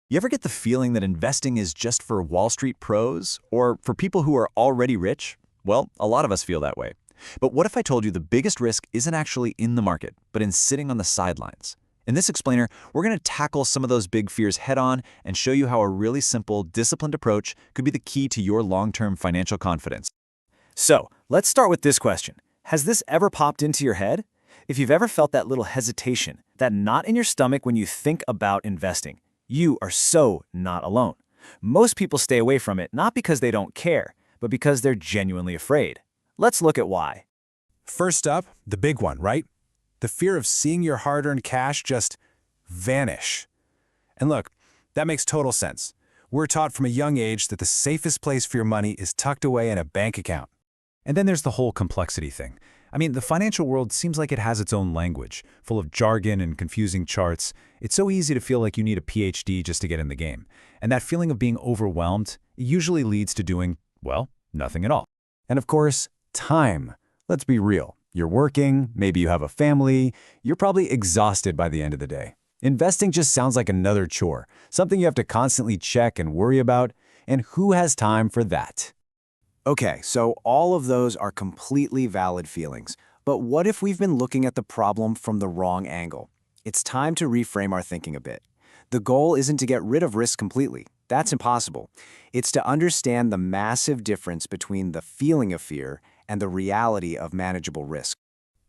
You ever get the feeling that investing is just for Wall Street pros or for people who are already rich? Well, a lot of us feel that way. But what if I told you the biggest risk isn't actually in the market, but in sitting on the sidelines? In this explainer, we're going to tackle some of those big fears head on and show you how a really simple, disciplined approach could be the key to your long-term financial confidence. So, let's start with this question. Has this ever popped into your head? If you've ever felt that little hesitation, that knot in your stomach when you think about investing, you are so not alone. Most people stay away from it not because they don't care, but because they're genuinely afraid. Let's look at why. First up, the big one, right? The fear of seeing your hard-earned cash just vanish. And look, that makes total sense. We're taught from a young age that the safest place for your money is tucked away in a bank account. And then there's the whole complexity thing. I mean, the financial world seems like it has its own language, full of jargon and confusing charts. It's so easy to feel like you need a PhD just to get in the game. And that feeling of being overwhelmed usually leads to doing, well, nothing at all. And of course, time. Let's be real. You're working, maybe you have a family, you're probably exhausted by the end of the day. Investing just sounds like another chore, something you have to constantly check and worry about, and who has time for that? Okay, so all of those are completely valid feelings. But what if we've been looking at the problem from the wrong angle? It's time to reframe our thinking a bit. The goal isn't to get rid of risk completely. That's impossible. It's to understand the massive difference between the feeling of fear and the reality of manageable risk.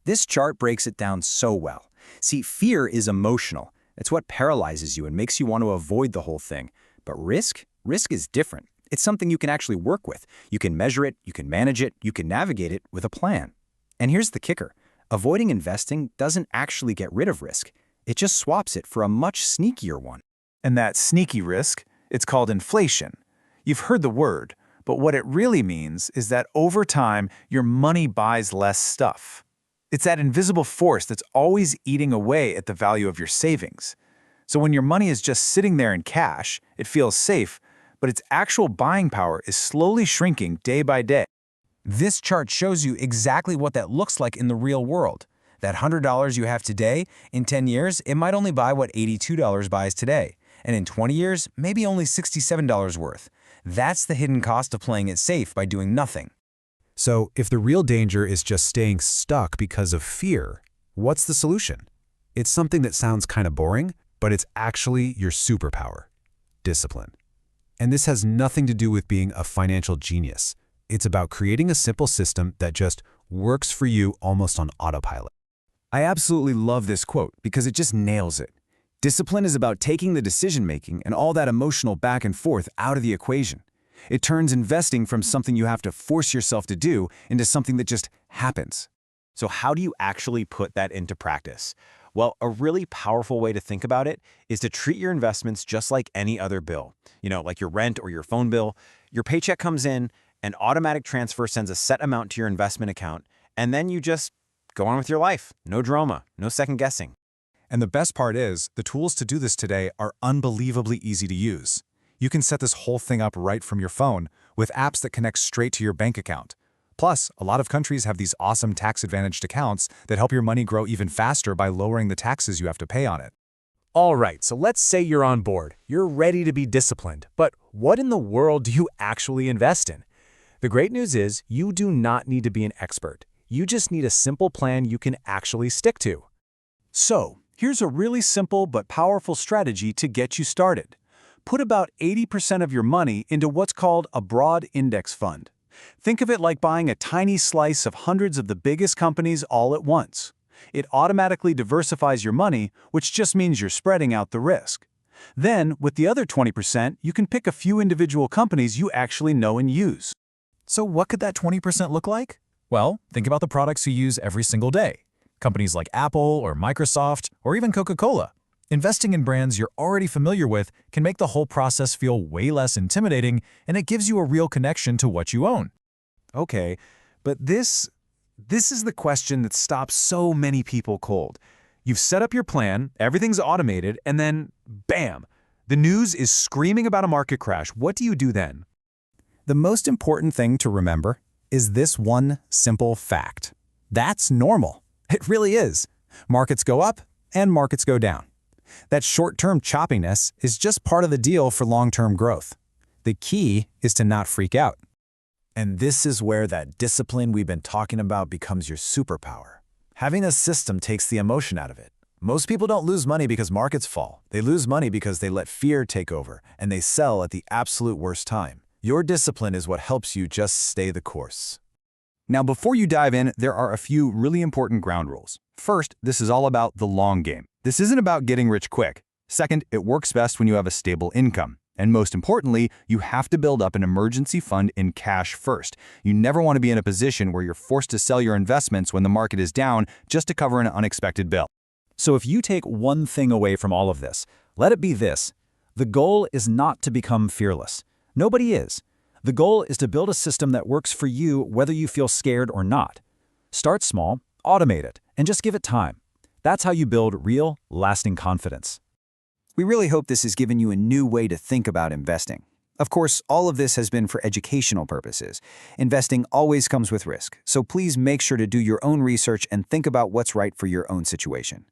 This chart breaks it down so well. See, fear is emotional. It's what paralyzes you and makes you want to avoid the whole thing. But risk is different. It's something you can actually work with. You can measure it, you can manage it, you can navigate it with a plan. And here's the kicker. Avoiding investing doesn't actually get rid of risk. It just swaps it for a much sneakier one. And that sneaky risk, it's called inflation. You've heard the word, but what it really means is that over time, your money buys less stuff. It's that invisible force that's always eating away at the value of your savings. So when your money is just sitting there in cash, it feels safe, but its actual buying power is slowly shrinking day by day. This chart shows you exactly what that looks like in the real world. That $100 you have today, in 10 years, it might only buy what $82 buys today. And in 20 years, maybe only $67 worth. That's the hidden cost of playing it safe by doing nothing. So, if the real danger is just staying stuck because of fear, what's the solution? It's something that sounds kind of boring, but it's actually your superpower: discipline. And this has nothing to do with being a financial genius. It's about creating a simple system that just works for you almost on autopilot. I absolutely love this quote because it just nails it. Discipline is about taking the decision-making and all that emotional back and forth out of the equation. It turns investing from something you have to force yourself to do into something that just happens. So how do you actually put that into practice? Well, a really powerful way to think about it is to treat your investments just like any other bill. Like your rent or your phone bill. Your paycheck comes in, an automatic transfer sends a set amount to your investment account, and then you just go on with your life. No drama, no second guessing. And the best part is, the tools to do this today are unbelievably easy to use. You can set this whole thing up right from your phone with apps that connect straight to your bank account. Plus, a lot of countries have these awesome tax-advantaged accounts that help your money grow even faster by lowering the taxes you have to pay on it. All right, so let's say you're on board. You're ready to be disciplined. But what in the world do you actually invest in? The great news is you do not need to be an expert. You just need a simple plan you can actually stick to. So, here's a really simple but powerful strategy to get you started. Put about 80% of your money into what's called a broad index fund. Think of it like buying a tiny slice of hundreds of the biggest companies all at once. It automatically diversifies your money, which just means you're spreading out the risk. Then, with the other 20%, you can pick a few individual companies you actually know and use. So what could that 20% look like? Well, think about the products you use every single day. Companies like Apple or Microsoft or even Coca-Cola. Investing in brands you're already familiar with can make the whole process feel way less intimidating, and it gives you a real connection to what you own. Okay, but this is the question that stops so many people cold. You've set up your plan, everything's automated, and then, bam! The news is screaming about a market crash. What do you do then? The most important thing to remember is this one simple fact. That's normal. It really is. Markets go up and markets go down. That short-term choppiness is just part of the deal for long-term growth. The key is to not freak out. And this is where that discipline we've been talking about becomes your superpower. Having a system takes the emotion out of it. Most people don't lose money because markets fall. They lose money because they let fear take over, and they sell at the absolute worst time. Your discipline is what helps you just stay the course. Now, before you dive in, there are a few really important ground rules. First, this is all about the long game. This isn't about getting rich quick. Second, it works best when you have a stable income. And most importantly, you have to build up an emergency fund in cash first. You never want to be in a position where you're forced to sell your investments when the market is down just to cover an unexpected bill. So if you take one thing away from all of this, let it be this. The goal is not to become fearless. Nobody is. The goal is to build a system that works for you whether you feel scared or not. Start small, automate it, and just give it time. That's how you build real, lasting confidence. We really hope this has given you a new way to think about investing. Of course, all of this has been for educational purposes. Investing always comes with risk, so please make sure to do your own research and think about what's right for your own situation.